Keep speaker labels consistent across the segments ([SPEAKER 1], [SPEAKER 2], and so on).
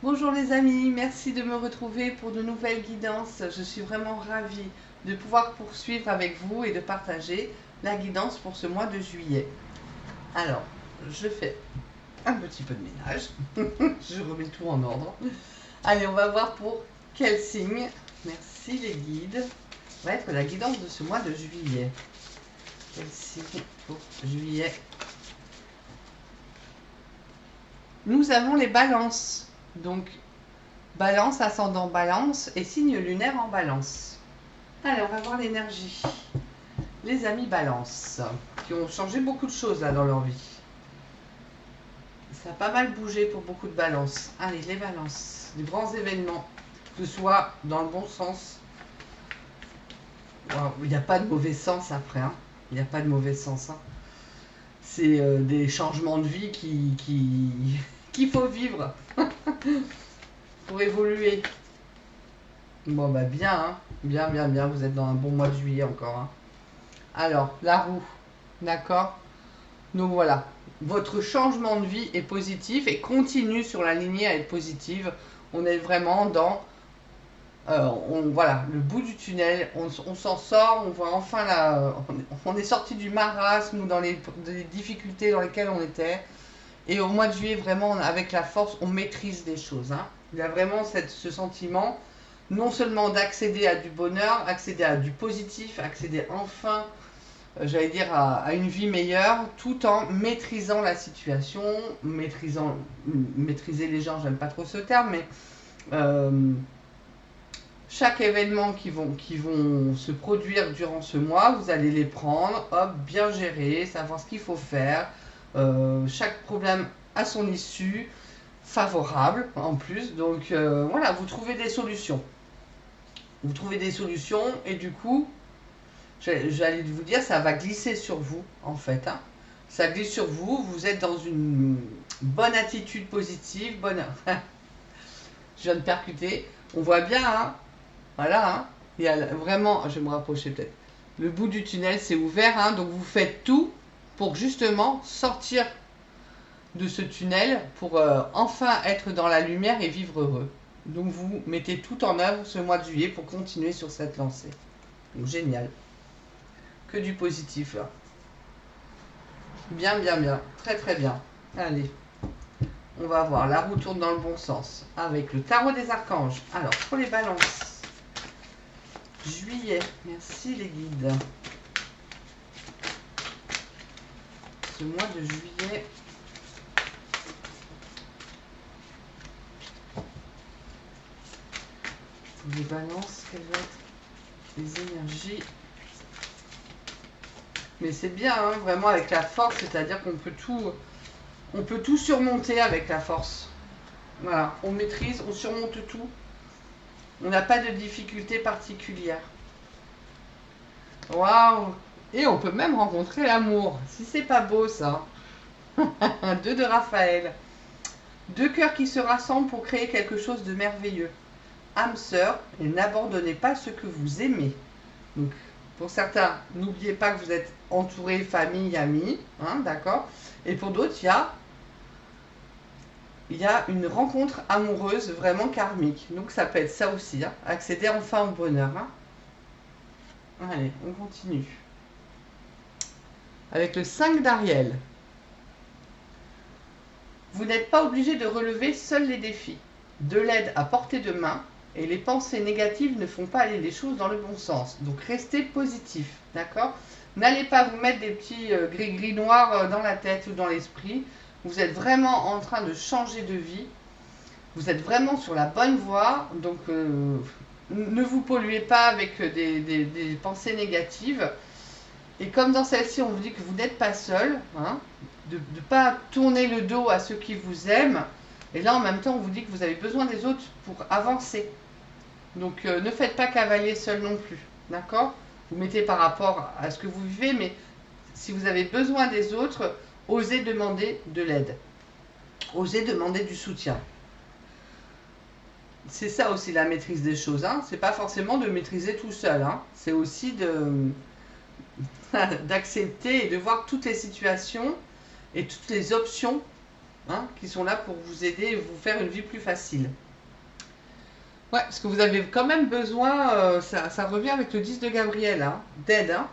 [SPEAKER 1] Bonjour les amis, merci de me retrouver pour de nouvelles guidances. Je suis vraiment ravie de pouvoir poursuivre avec vous et de partager la guidance pour ce mois de juillet. Alors, je fais un petit peu de ménage. Je remets tout en ordre. Allez, on va voir pour quel signe. Merci les guides. Va être la guidance de ce mois de juillet. Quel signe pour juillet? Nous avons les balances. Donc, balance, ascendant balance et signe lunaire en balance. Allez, on va voir l'énergie. Les amis balance, qui ont changé beaucoup de choses là dans leur vie. Ça a pas mal bougé pour beaucoup de balances. Allez, les balances, des grands événements, que ce soit dans le bon sens. Wow, il n'y a pas de mauvais sens après. Hein. Il n'y a pas de mauvais sens. Hein. C'est des changements de vie qu'il faut vivre pour évoluer. Bon, bah bien, hein. Bien, bien, bien. Vous êtes dans un bon mois de juillet encore. Hein. Alors, la roue. D'accord. Donc voilà. Votre changement de vie est positif et continue sur la lignée à être positive. On est vraiment dans... voilà, le bout du tunnel. On s'en sort. On voit enfin la... On est sorti du marasme ou dans les difficultés dans lesquelles on était. Et au mois de juillet, vraiment, avec la force, on maîtrise des choses. Hein. Il y a vraiment ce sentiment, non seulement d'accéder à du bonheur, accéder à du positif, accéder enfin, j'allais dire, à une vie meilleure, tout en maîtrisant la situation, maîtriser les gens, j'aime pas trop ce terme, mais chaque événement qui vont se produire durant ce mois, vous allez les prendre, hop, bien gérer, savoir ce qu'il faut faire. Chaque problème a son issue favorable en plus. Donc voilà, vous trouvez des solutions. Vous trouvez des solutions et du coup, j'allais vous dire, ça va glisser sur vous en fait. Hein. Ça glisse sur vous, vous êtes dans une bonne attitude positive, bonne... Je viens de percuter. On voit bien, hein. Voilà, hein. Il y a vraiment, je vais me rapprocher peut-être. Le bout du tunnel, c'est ouvert, hein. Donc vous faites tout pour justement sortir de ce tunnel pour enfin être dans la lumière et vivre heureux. Donc vous mettez tout en œuvre ce mois de juillet pour continuer sur cette lancée. Donc génial. Que du positif là. Bien, bien, bien. Très, très bien. Allez. On va voir. La roue tourne dans le bon sens. Avec le tarot des archanges. Alors, pour les balances. Juillet. Merci les guides. Ce mois de juillet. Les balances, quelles vont être les énergies? Mais c'est bien, hein, vraiment avec la force, c'est-à-dire qu'on peut tout surmonter avec la force. Voilà, on maîtrise, on surmonte tout. On n'a pas de difficultés particulières. Waouh! Et on peut même rencontrer l'amour. Si c'est pas beau ça. Deux de Raphaël. Deux cœurs qui se rassemblent pour créer quelque chose de merveilleux. Âme sœur, et n'abandonnez pas ce que vous aimez. Donc, pour certains, n'oubliez pas que vous êtes entouré, famille, amis, hein, d'accord. Et pour d'autres, il y a une rencontre amoureuse vraiment karmique. Donc ça peut être ça aussi, hein, accéder enfin au bonheur. Hein. Allez, on continue. Avec le 5 d'Ariel. Vous n'êtes pas obligé de relever seuls les défis. De l'aide à portée de main et les pensées négatives ne font pas aller les choses dans le bon sens. Donc restez positif, d'accord? N'allez pas vous mettre des petits gris-gris noirs dans la tête ou dans l'esprit. Vous êtes vraiment en train de changer de vie. Vous êtes vraiment sur la bonne voie. Donc ne vous polluez pas avec des pensées négatives. Et comme dans celle-ci, on vous dit que vous n'êtes pas seul, hein, de ne pas tourner le dos à ceux qui vous aiment. Et là, en même temps, on vous dit que vous avez besoin des autres pour avancer. Donc, ne faites pas cavalier seul non plus. D'accord? Vous mettez par rapport à ce que vous vivez, mais si vous avez besoin des autres, osez demander de l'aide. Osez demander du soutien. C'est ça aussi la maîtrise des choses. Hein. C'est pas forcément de maîtriser tout seul. Hein. C'est aussi d'accepter et de voir toutes les situations et toutes les options hein, qui sont là pour vous aider et vous faire une vie plus facile. Ouais, parce que vous avez quand même besoin, ça revient avec le 10 de Gabriel, hein, d'aide. Hein.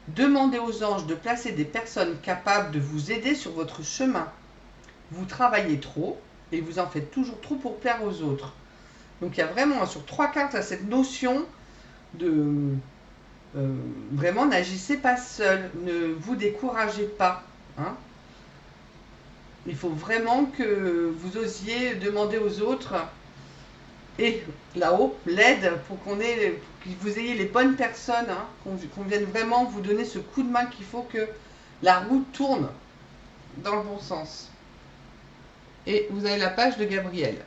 [SPEAKER 1] Demandez aux anges de placer des personnes capables de vous aider sur votre chemin. Vous travaillez trop et vous en faites toujours trop pour plaire aux autres. Donc il y a vraiment sur 3 cartes là, cette notion de vraiment n'agissez pas seul, ne vous découragez pas. Hein. Il faut vraiment que vous osiez demander aux autres et là-haut l'aide pour que vous ayez les bonnes personnes, hein, qu'on vienne vraiment vous donner ce coup de main qu'il faut que la roue tourne dans le bon sens. Et vous avez la page de Gabriel.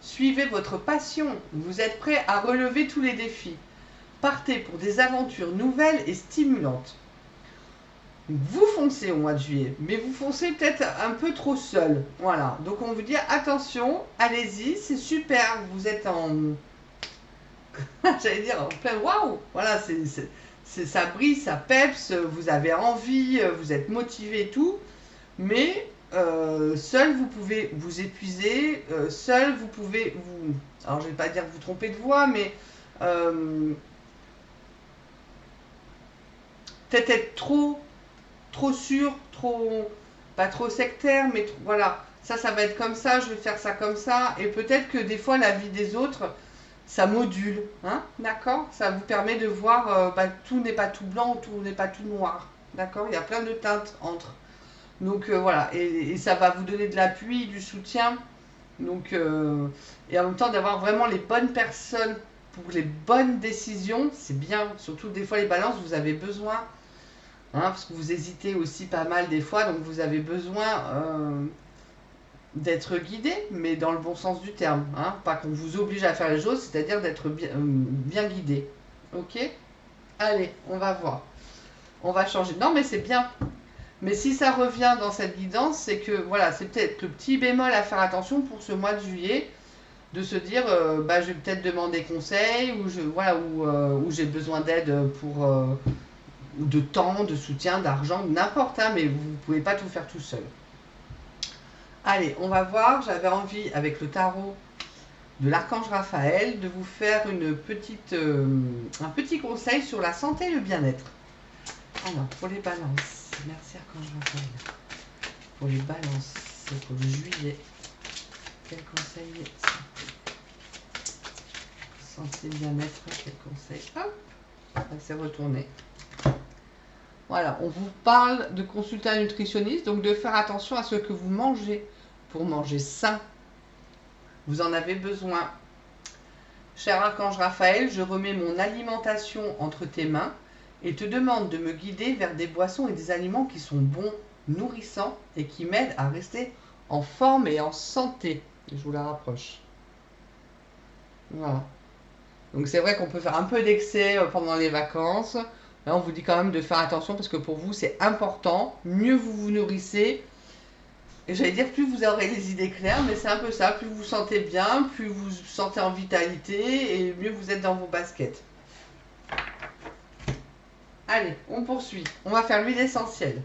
[SPEAKER 1] Suivez votre passion, vous êtes prêt à relever tous les défis. Partez pour des aventures nouvelles et stimulantes. Vous foncez au mois de juillet, mais vous foncez peut-être un peu trop seul. Voilà, donc on vous dit attention, allez-y, c'est super, vous êtes en... J'allais dire en plein waouh. Voilà, ça brille, ça peps, vous avez envie, vous êtes motivé et tout, mais seul vous pouvez vous épuiser, seul vous pouvez vous... Alors je ne vais pas dire vous tromper de voix, mais... peut-être être trop sûr, pas trop sectaire, mais voilà, ça va être comme ça, je vais faire ça comme ça, et peut-être que des fois la vie des autres, ça module, hein, d'accord. Ça vous permet de voir, tout n'est pas tout blanc, tout n'est pas tout noir, d'accord. Il y a plein de teintes entre. Donc voilà, et ça va vous donner de l'appui, du soutien, donc et en même temps d'avoir vraiment les bonnes personnes pour les bonnes décisions, c'est bien. Surtout des fois les balances, vous avez besoin. Hein, parce que vous hésitez aussi pas mal des fois, donc vous avez besoin d'être guidé, mais dans le bon sens du terme. Hein, pas qu'on vous oblige à faire les choses, c'est-à-dire d'être bien guidé. Ok. Allez, on va voir. On va changer. Non, mais c'est bien. Mais si ça revient dans cette guidance, c'est que voilà, c'est peut-être le petit bémol à faire attention pour ce mois de juillet, de se dire, je vais peut-être demander conseil, ou j'ai besoin d'aide pour de temps, de soutien, d'argent, n'importe, hein, mais vous ne pouvez pas tout faire tout seul. Allez, on va voir, j'avais envie, avec le tarot de l'archange Raphaël, de vous faire un petit conseil sur la santé et le bien-être. Alors, pour les balances, merci archange Raphaël. Pour les balances, c'est pour le juillet. Quel conseil santé, bien-être, quel conseil. Hop, ça s'est retourné. Voilà, on vous parle de consulter un nutritionniste, donc de faire attention à ce que vous mangez pour manger sain. Vous en avez besoin. Cher archange Raphaël, je remets mon alimentation entre tes mains et te demande de me guider vers des boissons et des aliments qui sont bons, nourrissants et qui m'aident à rester en forme et en santé. Je vous la rapproche. Voilà. Donc c'est vrai qu'on peut faire un peu d'excès pendant les vacances. Là, on vous dit quand même de faire attention parce que pour vous, c'est important. Mieux vous vous nourrissez. Et j'allais dire, plus vous aurez les idées claires, mais c'est un peu ça. Plus vous vous sentez bien, plus vous vous sentez en vitalité et mieux vous êtes dans vos baskets. Allez, on poursuit. On va faire l'huile essentielle.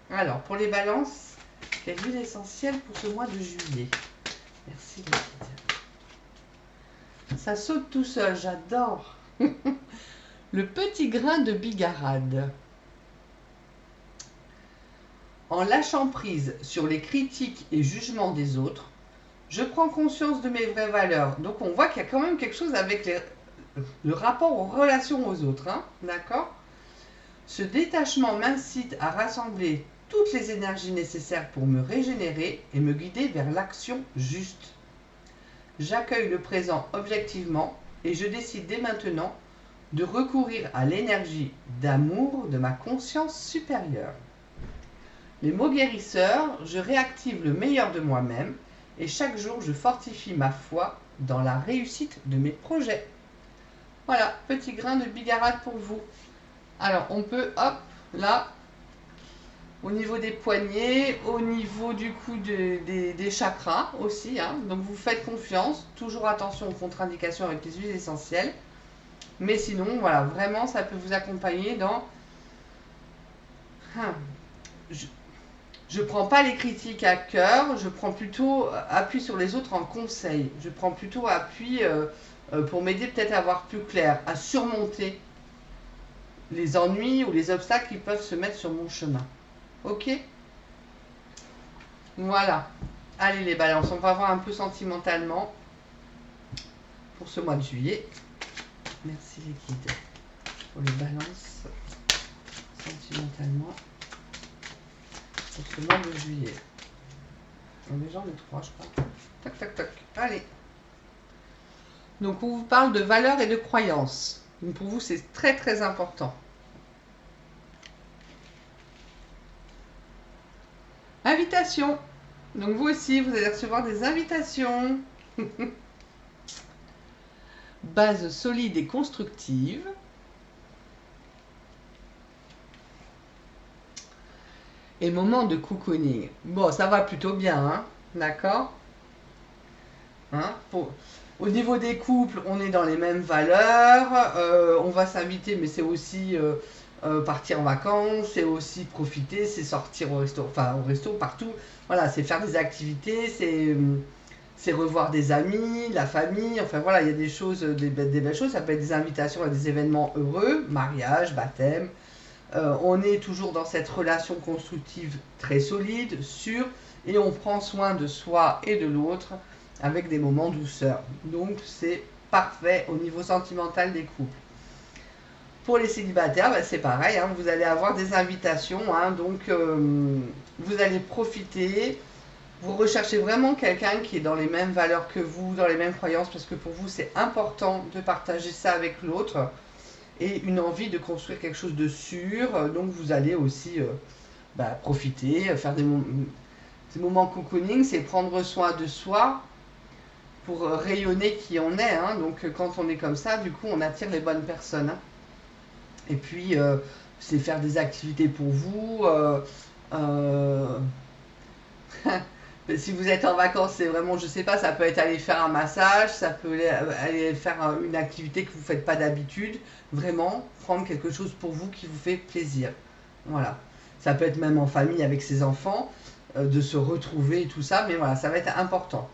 [SPEAKER 1] Alors, pour les balances, quelle huile essentielle pour ce mois de juillet? Merci les guides. Ça saute tout seul, j'adore. Le petit grain de bigarade. En lâchant prise sur les critiques et jugements des autres, je prends conscience de mes vraies valeurs. Donc on voit qu'il y a quand même quelque chose avec le rapport aux relations aux autres. Hein, d'accord. Ce détachement m'incite à rassembler toutes les énergies nécessaires pour me régénérer et me guider vers l'action juste. J'accueille le présent objectivement et je décide dès maintenant de recourir à l'énergie d'amour de ma conscience supérieure. Les mots guérisseurs, je réactive le meilleur de moi-même et chaque jour je fortifie ma foi dans la réussite de mes projets. Voilà, petit grain de bigarade pour vous. Alors on peut, hop, là, au niveau des poignets, au niveau du coup des chakras aussi. Hein. Donc vous faites confiance, toujours attention aux contre-indications avec les huiles essentielles. Mais sinon, voilà, vraiment, ça peut vous accompagner dans Je prends pas les critiques à cœur, je prends plutôt appui sur les autres en conseil. Je prends plutôt appui pour m'aider peut-être à voir plus clair, à surmonter les ennuis ou les obstacles qui peuvent se mettre sur mon chemin. Ok? Voilà. Allez les balances, on va voir un peu sentimentalement pour ce mois de juillet. Merci les guides pour les balances sentimentalement pour ce mois de juillet. On est déjà le 3 je crois. Tac tac tac. Allez. Donc on vous parle de valeurs et de croyances. Donc pour vous c'est très très important. Invitation. Donc vous aussi vous allez recevoir des invitations. Base solide et constructive. Et moment de cocooning. Bon, ça va plutôt bien, hein, d'accord, hein, au niveau des couples, on est dans les mêmes valeurs. On va s'inviter, mais c'est aussi partir en vacances, c'est aussi profiter, c'est sortir au resto, enfin au resto, partout. Voilà, c'est faire des activités, c'est revoir des amis, la famille, enfin voilà, il y a des choses, des belles choses. Ça peut être des invitations à des événements heureux, mariage, baptême. On est toujours dans cette relation constructive très solide, sûre, et on prend soin de soi et de l'autre avec des moments douceur. Donc c'est parfait au niveau sentimental des couples. Pour les célibataires, ben, c'est pareil, hein, vous allez avoir des invitations, hein, donc vous allez profiter. Vous recherchez vraiment quelqu'un qui est dans les mêmes valeurs que vous, dans les mêmes croyances, parce que pour vous c'est important de partager ça avec l'autre et une envie de construire quelque chose de sûr. Donc vous allez aussi profiter, faire des moments cocooning, c'est prendre soin de soi pour rayonner qui on est. Hein. Donc quand on est comme ça, du coup on attire les bonnes personnes. Hein. Et puis c'est faire des activités pour vous. Si vous êtes en vacances, c'est vraiment, je sais pas, ça peut être aller faire un massage, ça peut aller faire une activité que vous ne faites pas d'habitude. Vraiment, prendre quelque chose pour vous qui vous fait plaisir. Voilà. Ça peut être même en famille avec ses enfants, de se retrouver et tout ça, mais voilà, ça va être important.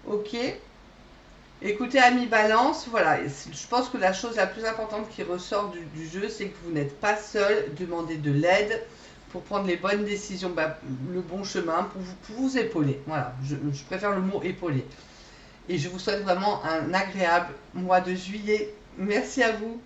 [SPEAKER 1] Ok. Écoutez, amis Balance, voilà, je pense que la chose la plus importante qui ressort du jeu, c'est que vous n'êtes pas seul, demandez de l'aide pour prendre les bonnes décisions, le bon chemin, pour vous épauler. Voilà, je préfère le mot épauler. Et je vous souhaite vraiment un agréable mois de juillet. Merci à vous.